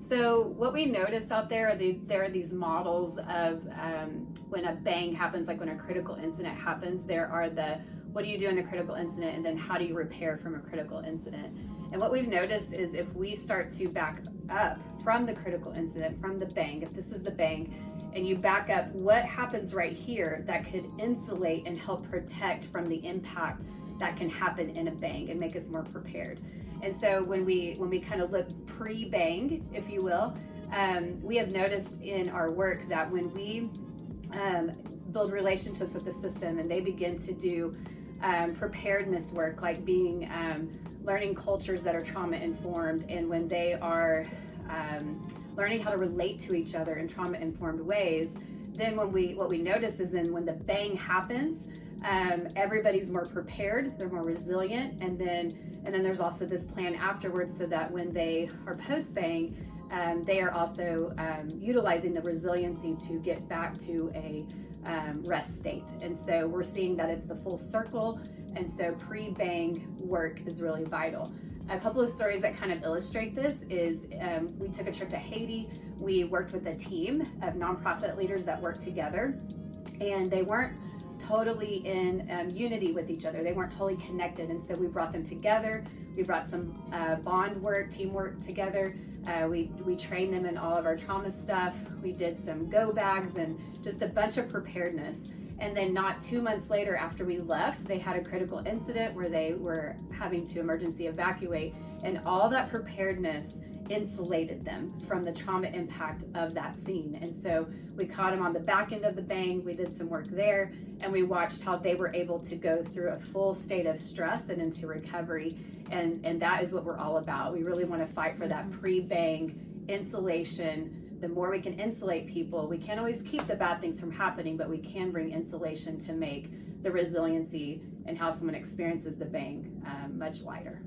So what we notice out there, there are these models of when a bang happens, like when a critical incident happens, there are what do you do in a critical incident, and then how do you repair from a critical incident? And what we've noticed is if we start to back up from the critical incident, from the bang, if this is the bang, and you back up, what happens right here that could insulate and help protect from the impact that can happen in a bang and make us more prepared. And so when we kind of look pre-bang, if you will, we have noticed in our work that when we build relationships with the system and they begin to do preparedness work, like being learning cultures that are trauma informed, and when they are learning how to relate to each other in trauma informed ways, then what we notice is then when the bang happens, everybody's more prepared, they're more resilient, and then there's also this plan afterwards so that when they are post-bang, they are also utilizing the resiliency to get back to a rest state. And so we're seeing that it's the full circle, and so pre-bang work is really vital. A couple of stories that kind of illustrate this is we took a trip to Haiti. We worked with a team of nonprofit leaders that worked together, and they weren't totally in unity with each other. They weren't totally connected, and so we brought them together. We brought some bond work, teamwork together. We trained them in all of our trauma stuff. We did some go bags and just a bunch of preparedness. And then not 2 months later after we left, they had a critical incident where they were having to emergency evacuate, and all that preparedness insulated them from the trauma impact of that scene. And so we caught them on the back end of the bang, we did some work there, and we watched how they were able to go through a full state of stress and into recovery. And that is what we're all about. We really want to fight for that pre-bang insulation. The more we can insulate people, we can't always keep the bad things from happening, but we can bring insulation to make the resiliency and how someone experiences the bang much lighter.